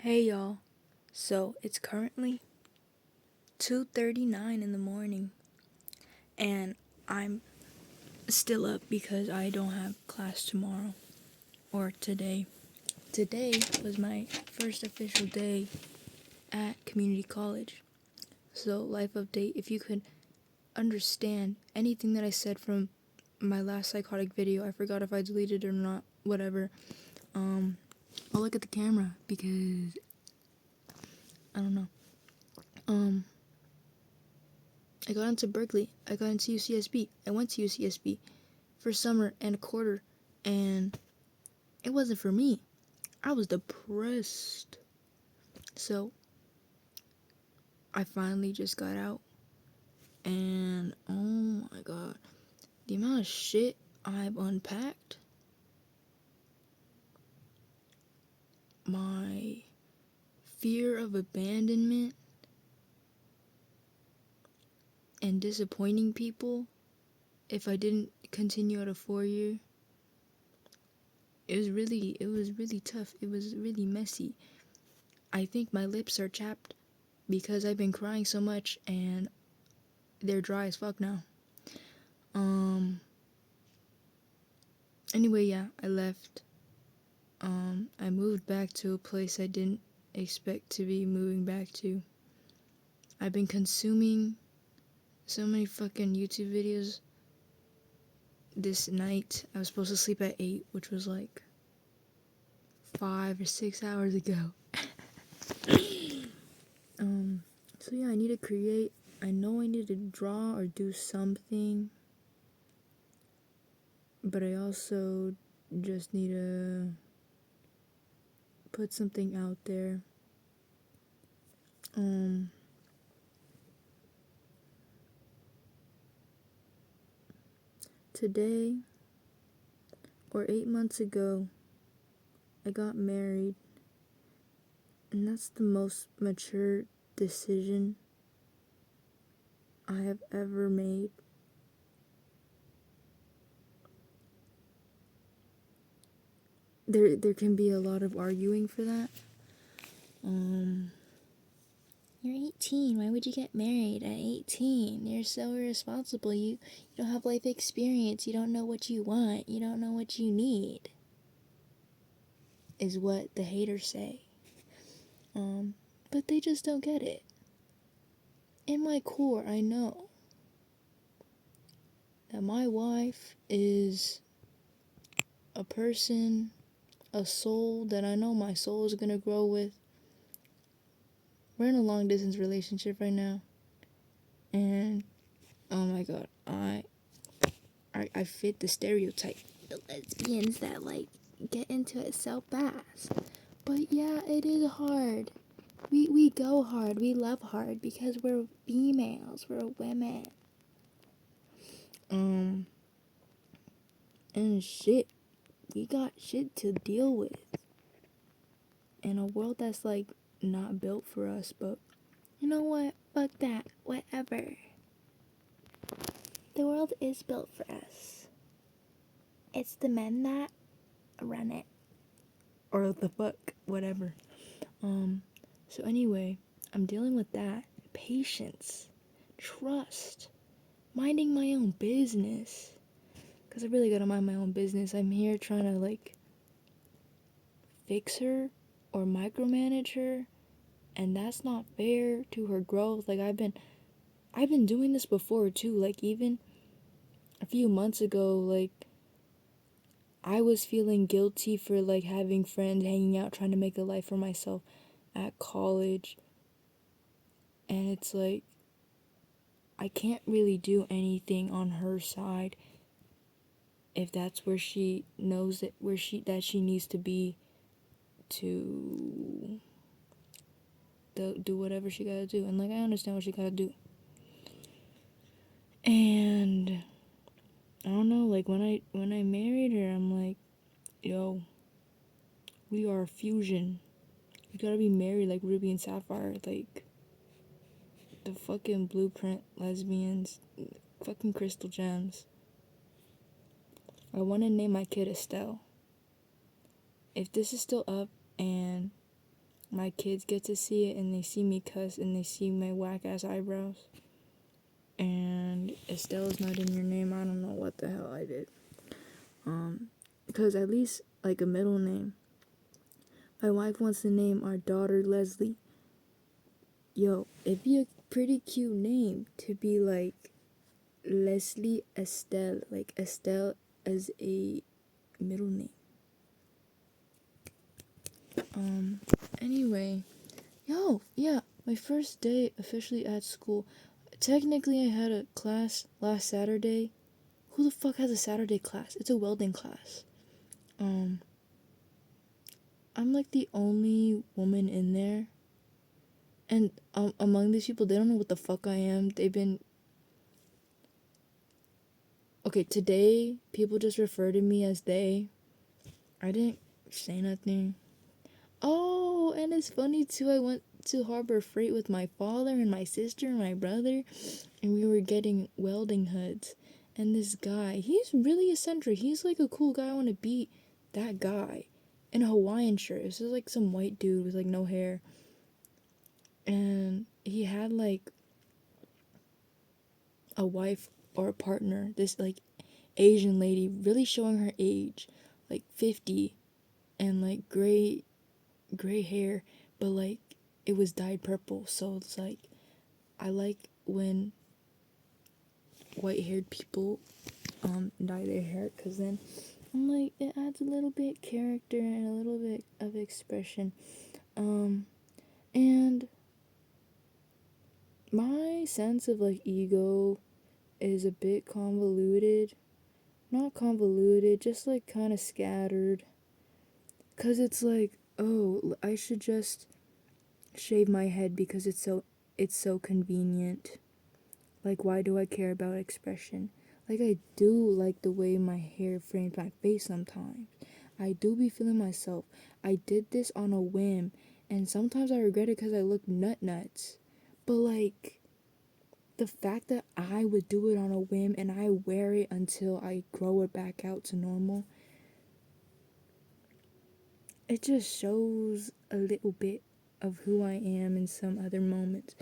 Hey y'all, so it's currently 2:39 in the morning and I'm still up because I don't have class tomorrow or today. Today was my first official day at community college. So life update, if you could understand anything that I said from my last psychotic video, I forgot if I deleted it or not, whatever. I'll look at the camera because I don't know. I got into Berkeley. I got into UCSB. I went to UCSB for summer and a quarter, and it wasn't for me. I was depressed. So I finally just got out, and oh my god, the amount of shit I've unpacked, my fear of abandonment and disappointing people if I didn't continue at a 4-year. It was really tough. It was really messy. I think my lips are chapped because I've been crying so much and they're dry as fuck now. Anyway, yeah, I left. I moved back to a place I didn't expect to be moving back to. I've been consuming so many fucking YouTube videos this night. I was supposed to sleep at 8, which was like 5 or 6 hours ago. So yeah, I need to create. I know I need to draw or do something, but I also just need to put something out there. Today, or 8 months ago, I got married, and that's the most mature decision I have ever made. There can be a lot of arguing for that. You're 18. Why would you get married at 18? You're so irresponsible. You don't have life experience. You don't know what you want. You don't know what you need. Is what the haters say. But they just don't get it. In my core, I know that my wife is a person, a soul that I know my soul is gonna grow with. We're in a long distance relationship right now, and oh my god, I fit the stereotype, the lesbians that like get into it so fast. But yeah, it is hard. We go hard, we love hard because we're females, we're women. And shit, we got shit to deal with in a world that's like not built for us. But you know what, fuck that, whatever. The world is built for us. It's the men that run it, or the fuck, whatever. So anyway, I'm dealing with that. Patience, trust, minding my own business, because I really gotta mind my own business. I'm here trying to like fix her or micromanage her, and that's not fair to her growth. Like I've been doing this before too. Like even a few months ago, like I was feeling guilty for like having friends, hanging out, trying to make a life for myself at college. And it's like I can't really do anything on her side if that's where she knows that she needs to be to do whatever she gotta do. And like I understand what she gotta do. And I don't know, like when I married her, I'm like, yo, we are a fusion. You gotta be married like Ruby and Sapphire, like the fucking blueprint lesbians, fucking crystal gems. I want to name my kid Estelle. If this is still up and my kids get to see it and they see me cuss and they see my whack ass eyebrows. And Estelle's not in your name. I don't know what the hell I did. Because at least like a middle name. My wife wants to name our daughter Leslie. Yo, it'd be a pretty cute name to be like Leslie Estelle. Like Estelle as a middle name. Anyway. Yo, yeah, my first day officially at school. Technically, I had a class last Saturday. Who the fuck has a Saturday class? It's a welding class. I'm like the only woman in there. And among these people, they don't know what the fuck I am. They've been... Okay, today, people just refer to me as they. I didn't say nothing. Oh, and it's funny too, I went to Harbor Freight with my father and my sister and my brother, and we were getting welding hoods. And this guy, he's really eccentric. He's like a cool guy. I want to be that guy in a Hawaiian shirt. This is like some white dude with like no hair. And he had like a wife or a partner, this like Asian lady, really showing her age, like 50, and like gray hair, but like it was dyed purple. So it's like, I like when white haired people dye their hair, because then I'm like, it adds a little bit character and a little bit of expression. And my sense of like ego is a bit convoluted. Not convoluted, just like kind of scattered. Cause it's like, oh, I should just shave my head because it's so convenient. Like, why do I care about expression? Like, I do like the way my hair frames my face sometimes. I do be feeling myself. I did this on a whim, and sometimes I regret it because I look nuts. But like, the fact that I would do it on a whim and I wear it until I grow it back out to normal, it just shows a little bit of who I am in some other moments.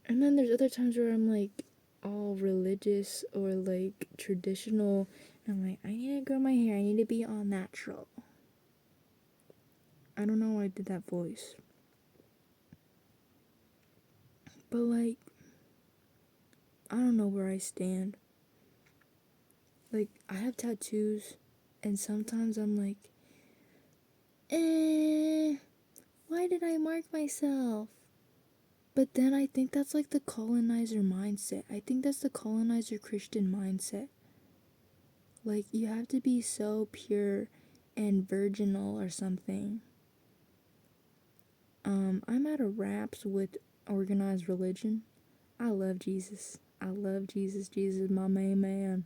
And then there's other times where I'm like all religious or like traditional, and I'm like, I need to grow my hair, I need to be all natural. I don't know why I did that voice. But like, I don't know where I stand. Like, I have tattoos, and sometimes I'm like, why did I mark myself? But then I think that's like the colonizer mindset. I think that's the colonizer Christian mindset. Like, you have to be so pure and virginal or something. I'm at a raps with organized religion. I love Jesus. I love Jesus. Jesus is my main man.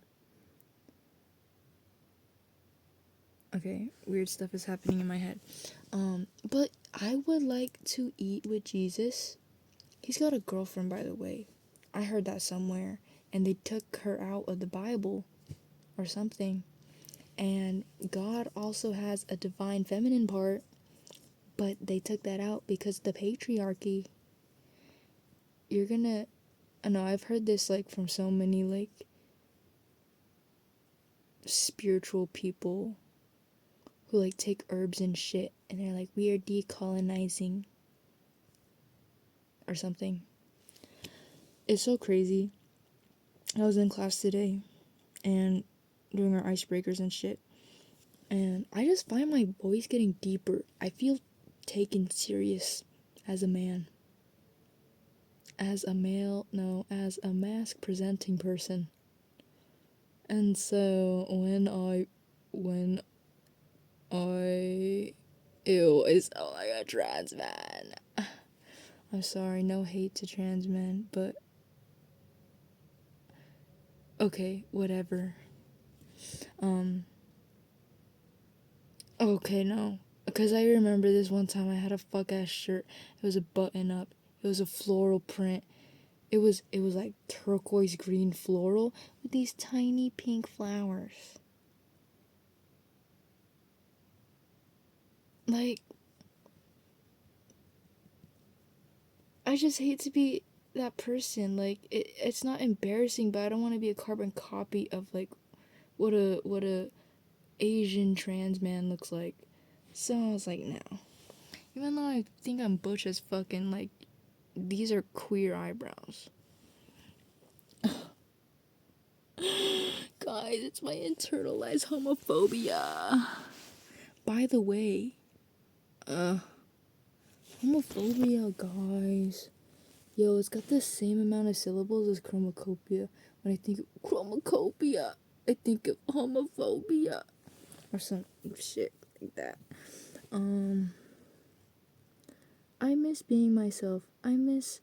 Okay, weird stuff is happening in my head. But I would like to eat with Jesus. He's got a girlfriend, by the way. I heard that somewhere. And they took her out of the Bible or something. And God also has a divine feminine part, but they took that out because the patriarchy. You're gonna... I know, I've heard this like from so many like spiritual people who like take herbs and shit, and they're like, we are decolonizing or something. It's so crazy. I was in class today and doing our icebreakers and shit, and I just find my voice getting deeper. I feel taken serious as a man. As a male, no, as a mask presenting person. And so when I ew, it sound like a trans man. I'm sorry, no hate to trans men, but okay, whatever. Okay, no. Because I remember this one time I had a fuck ass shirt. It was a button up. It was a floral print. It was like turquoise green floral with these tiny pink flowers. Like, I just hate to be that person. Like, it's not embarrassing, but I don't want to be a carbon copy of like what a Asian trans man looks like. So I was like, no. Even though I think I'm butch as fucking, like, these are queer eyebrows. Guys, it's my internalized homophobia. By the way, homophobia, guys. Yo, it's got the same amount of syllables as chromacopia. When I think of chromacopia, I think of homophobia. Or some shit like that. I miss being myself. I miss,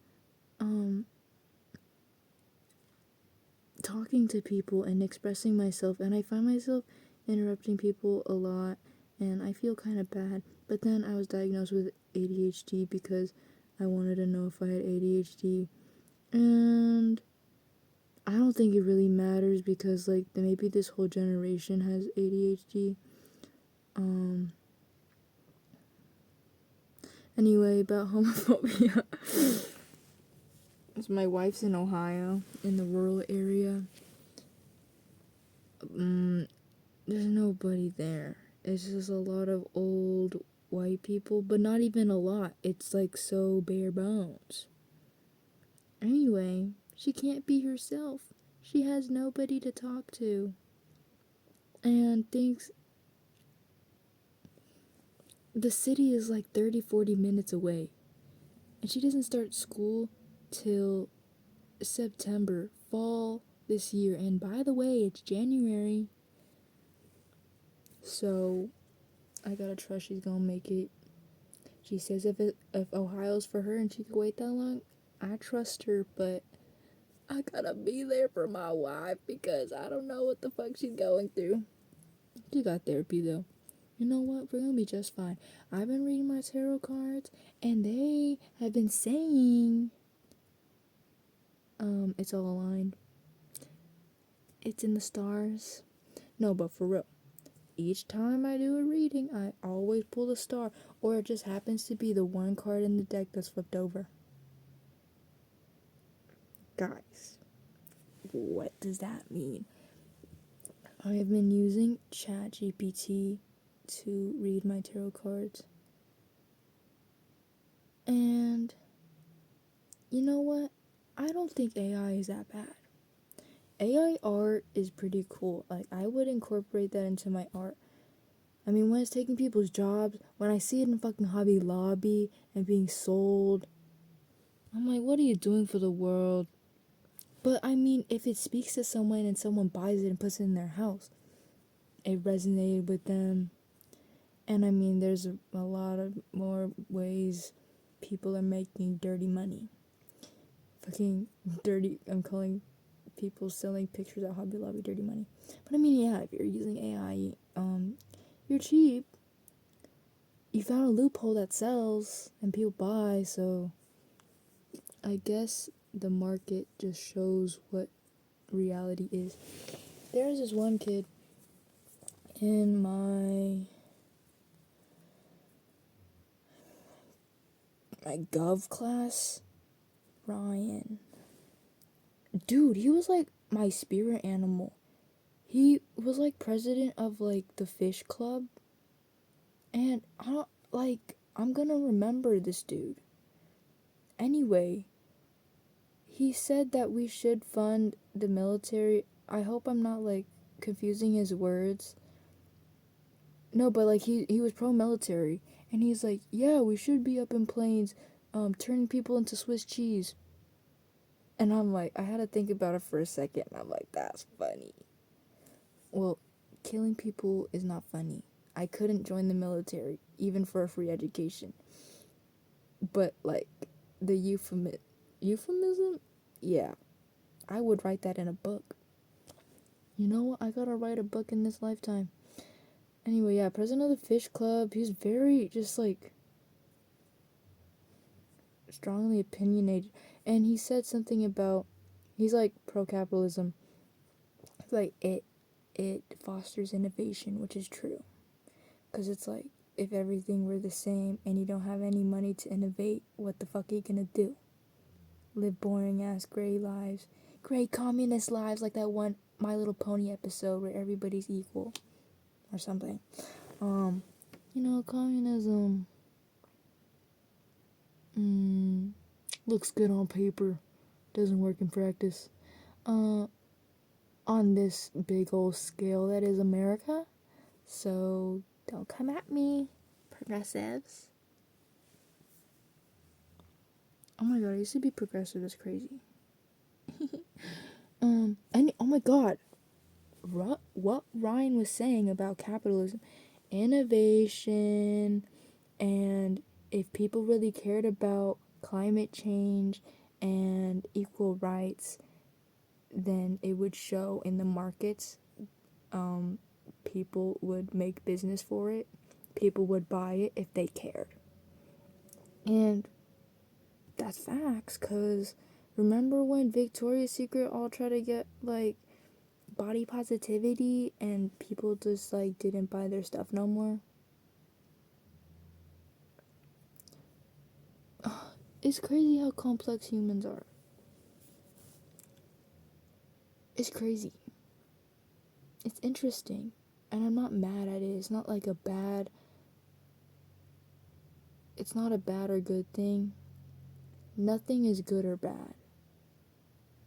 talking to people and expressing myself, and I find myself interrupting people a lot, and I feel kind of bad. But then I was diagnosed with ADHD because I wanted to know if I had ADHD, and I don't think it really matters because, like, maybe this whole generation has ADHD. Anyway, about homophobia. So my wife's in Ohio, in the rural area. There's nobody there. It's just a lot of old white people, but not even a lot. It's like so bare bones. Anyway, she can't be herself. She has nobody to talk to. And thinks the city is like 30-40 minutes away. And she doesn't start school till September, fall this year. And by the way, it's January. So I gotta trust she's gonna make it. She says if Ohio's for her and she could wait that long, I trust her, but I gotta be there for my wife because I don't know what the fuck she's going through. She got therapy though. You know what? We're gonna be just fine. I've been reading my tarot cards and they have been saying it's all aligned. It's in the stars. No, but for real. Each time I do a reading, I always pull a star, or it just happens to be the one card in the deck that's flipped over. Guys, what does that mean? I have been using ChatGPT to read my tarot cards. And you know what? I don't think AI is that bad. AI art is pretty cool. Like, I would incorporate that into my art. I mean, when it's taking people's jobs, when I see it in fucking Hobby Lobby and being sold, I'm like, what are you doing for the world? But I mean, if it speaks to someone and someone buys it and puts it in their house, it resonated with them. And I mean, there's a lot of more ways people are making dirty money. Fucking dirty, I'm calling people selling pictures at Hobby Lobby dirty money. But I mean, yeah, if you're using AI, you're cheap. You found a loophole that sells and people buy, so I guess the market just shows what reality is. There's this one kid in my gov class, Ryan. Dude, he was like my spirit animal. He was like president of like the fish club. And I'm gonna remember this dude. Anyway, he said that we should fund the military. I hope I'm not like confusing his words. No, but like he was pro-military, and he's like, yeah, we should be up in planes, turning people into Swiss cheese. And I'm like, I had to think about it for a second, and I'm like, that's funny. Well, killing people is not funny. I couldn't join the military, even for a free education. But like, the euphemism? Yeah, I would write that in a book. You know what? I gotta write a book in this lifetime. Anyway, yeah, president of the fish club. He was very just like strongly opinionated, and he said something about he's like pro-capitalism. Like it fosters innovation, which is true, because it's like if everything were the same and you don't have any money to innovate, what the fuck are you gonna do? live boring ass gray lives, gray communist lives, like that one My Little Pony episode where everybody's equal or something. Communism looks good on paper, doesn't work in practice. On this big old scale that is America. So don't come at me, progressives. Oh my god, I used to be progressive. That's crazy. And oh my god, what Ryan was saying about capitalism, innovation, and if people really cared about climate change and equal rights, then it would show in the markets. People would make business for it. People would buy it if they cared. And that's facts, because remember when Victoria's Secret all tried to get, like, body positivity and people just, like, didn't buy their stuff no more? It's crazy how complex humans are. It's crazy. It's interesting. And I'm not mad at it. It's not like it's not a bad or good thing. Nothing is good or bad.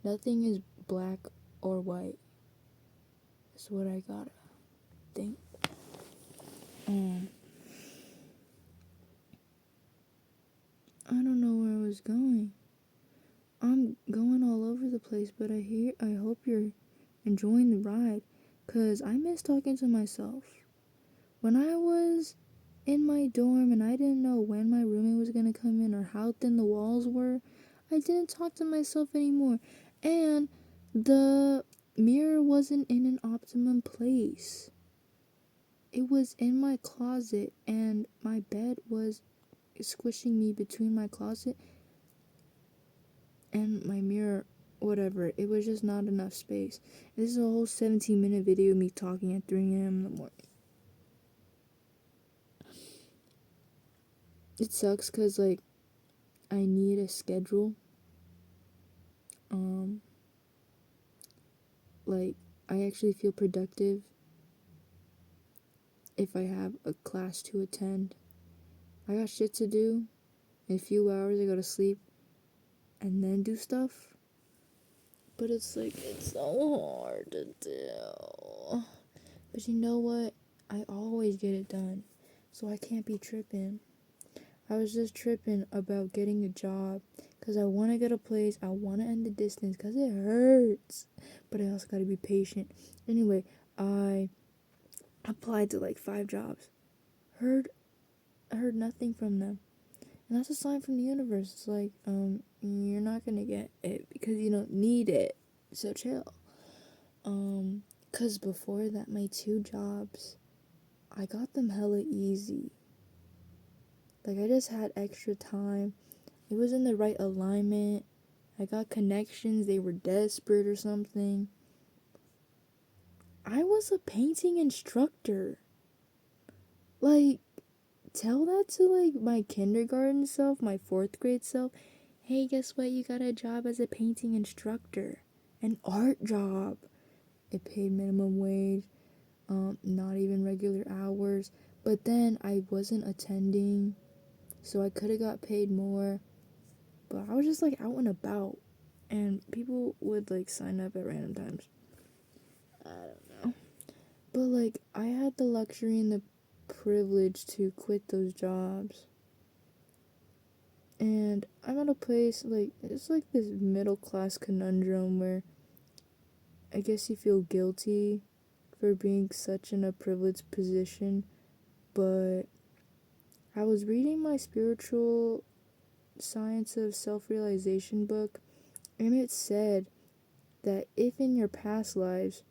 Nothing is black or white. That's what I gotta think. I don't know where I was going. I'm going all over the place, but I hope you're enjoying the ride, 'cause I miss talking to myself. When I was in my dorm and I didn't know when my roommate was gonna come in or how thin the walls were, I didn't talk to myself anymore. And the mirror wasn't in an optimum place. It was in my closet, and my bed was squishing me between my closet and my mirror, whatever. It was just not enough space. And this is a whole 17-minute video of me talking at 3 a.m. in the morning. It sucks because, like, I need a schedule. Like, I actually feel productive if I have a class to attend. I got shit to do. In a few hours, I go to sleep and then do stuff. But it's like, it's so hard to do. But you know what? I always get it done. So I can't be tripping. I was just tripping about getting a job. Because I want to get a place. I want to end the distance. Because it hurts. But I also got to be patient. Anyway, I applied to like 5 jobs. I heard nothing from them. And that's a sign from the universe. It's like, you're not gonna get it because you don't need it. So chill. Cause before that, my 2 jobs, I got them hella easy. Like, I just had extra time. It was in the right alignment. I got connections. They were desperate or something. I was a painting instructor. Like, tell that to, like, my kindergarten self, my 4th grade self. Hey, guess what? You got a job as a painting instructor. An art job. It paid minimum wage. Not even regular hours. But then I wasn't attending, so I could have got paid more. But I was just, like, out and about. And people would, like, sign up at random times. I don't know. But, like, I had the luxury and the privilege to quit those jobs. And I'm at a place, like, it's like this middle class conundrum where I guess you feel guilty for being such in a privileged position. But I was reading my spiritual science of self-realization book, and it said that if in your past lives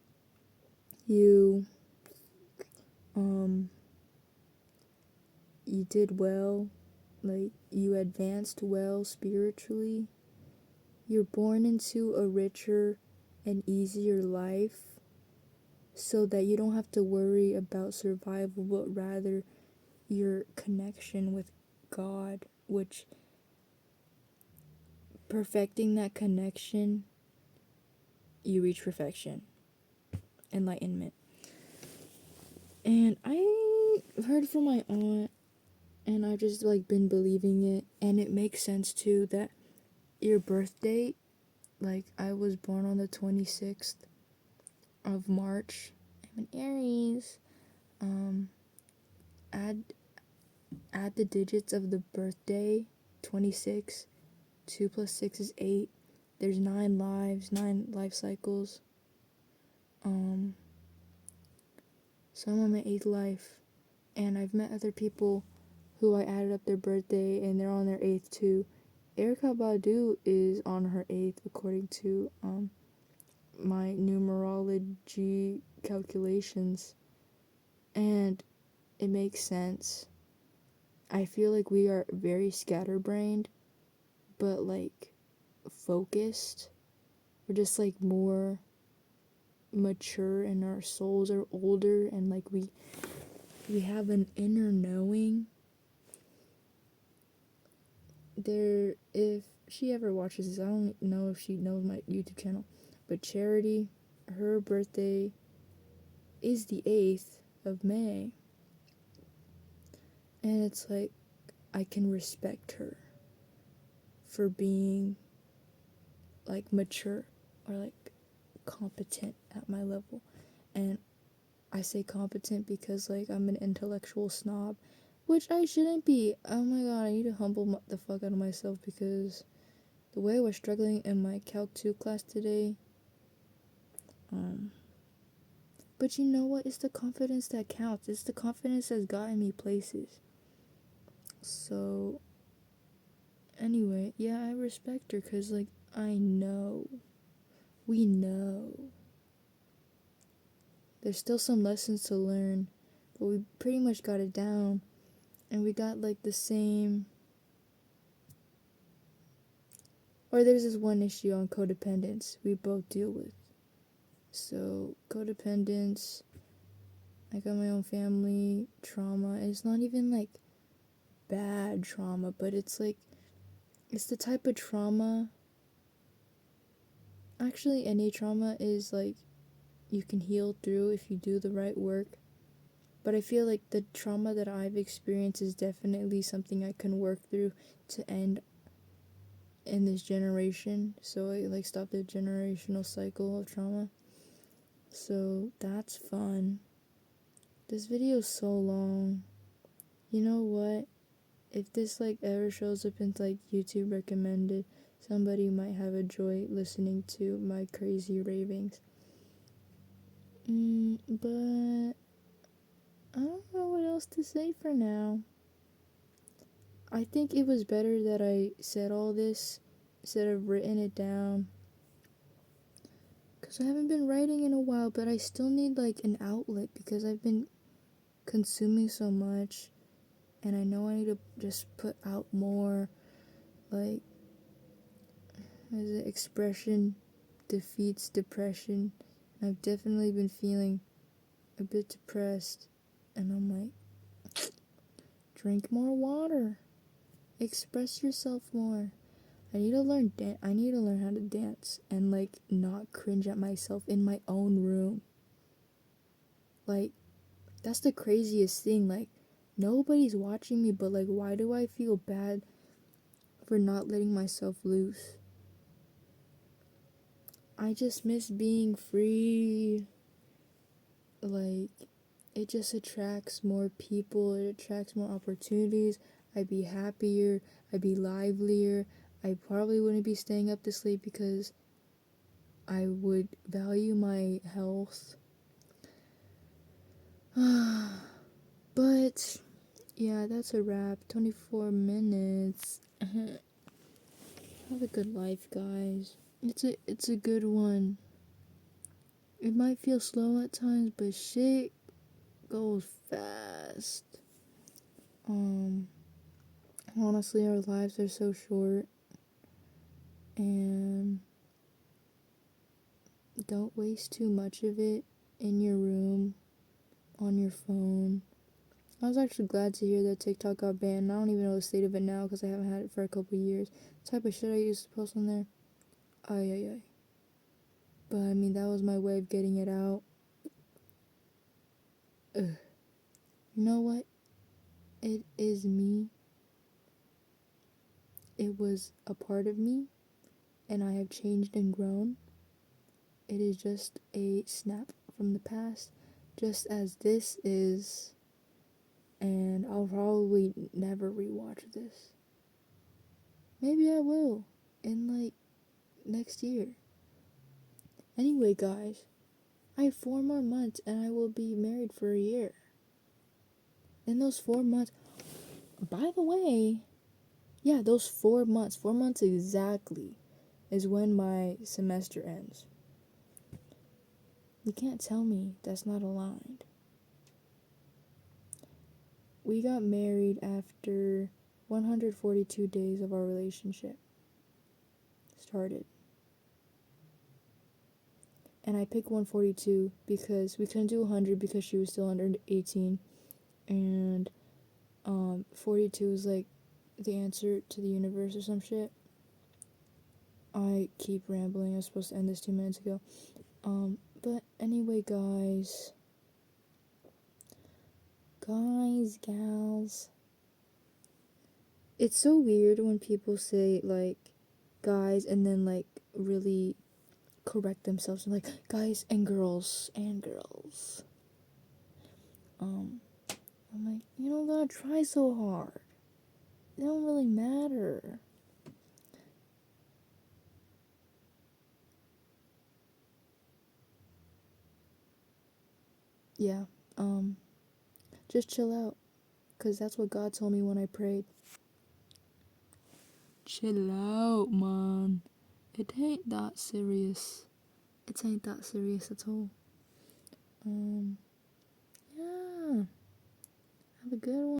you did well, like you advanced well spiritually, you're born into a richer and easier life, so that you don't have to worry about survival, but rather your connection with God, which perfecting that connection, you reach perfection, enlightenment. And I heard from my aunt, and I've just like been believing it, and it makes sense too that your birth date, like I was born on the 26th of March. I'm an Aries. Add the digits of the birthday, 26. 2 plus 6 is 8. There's 9 lives, 9 life cycles. So I'm on my 8th life, and I've met other people who I added up their birthday, and they're on their 8th too. Erica Badu is on her 8th according to my numerology calculations, and it makes sense. I feel like we are very scatterbrained, but like focused. We're just like more mature, and our souls are older, and like we have an inner knowing. There, if she ever watches this, I don't know if she knows my YouTube channel, but Charity, her birthday is the 8th of May, and it's like I can respect her for being like mature or like competent at my level. And I say competent because like I'm an intellectual snob, which I shouldn't be. Oh my god, I need to humble the fuck out of myself, because the way I was struggling in my Calc 2 class today, but you know what? It's the confidence that counts. It's the confidence that's gotten me places. So, anyway, yeah, I respect her because, like, we know. There's still some lessons to learn, but we pretty much got it down. And we got, like, the same. Or there's this one issue on codependence we both deal with. So, codependence, I got my own family trauma. It's not even, like, bad trauma, but it's like, it's the type of trauma. Actually, any trauma is like you can heal through if you do the right work. But I feel like the trauma that I've experienced is definitely something I can work through to end in this generation. So I like stop the generational cycle of trauma. So that's fun. This video is so long. You know what? If this like ever shows up in like YouTube recommended, somebody might have a joy listening to my crazy ravings. But I don't know what else to say for now. I think it was better that I said all this instead of written it down, because I haven't been writing in a while, but I still need like an outlet because I've been consuming so much, and I know I need to just put out more. Like, as an expression defeats depression. I've definitely been feeling a bit depressed, and I'm like, drink more water, express yourself more. I need to learn how to dance and like not cringe at myself in my own room. Like, that's the craziest thing. Like, nobody's watching me, but like, why do I feel bad for not letting myself loose? I just miss being free. Like, it just attracts more people, it attracts more opportunities. I'd be happier, I'd be livelier. I probably wouldn't be staying up this late because I would value my health. But yeah, that's a wrap. 24 minutes. Have a good life, guys. It's a good one. It might feel slow at times, but shit goes fast. Honestly, our lives are so short, and don't waste too much of it in your room, on your phone. I was actually glad to hear that TikTok got banned. I don't even know the state of it now because I haven't had it for a couple years. The type of shit I used to post on there. Ay, ay, ay. But I mean, that was my way of getting it out. Ugh. You know what? It is me. It was a part of me, and I have changed and grown. It is just a snap from the past, just as this is, and I'll probably never rewatch this. Maybe I will, in like next year. Anyway, guys, I have 4 more months and I will be married for a year. In those 4 months, by the way, yeah, those 4 months exactly, is when my semester ends. You can't tell me that's not aligned. We got married after 142 days of our relationship started. And I picked 142 because we couldn't do 100 because she was still under 18. And 42 is like the answer to the universe or some shit. I keep rambling. I was supposed to end this 2 minutes ago. But anyway, guys, gals, it's so weird when people say like guys and then like really correct themselves and like guys and girls. I'm like, you don't gotta try so hard. It don't really matter. Yeah, just chill out, cause that's what God told me when I prayed. Chill out, man. It ain't that serious. It ain't that serious at all.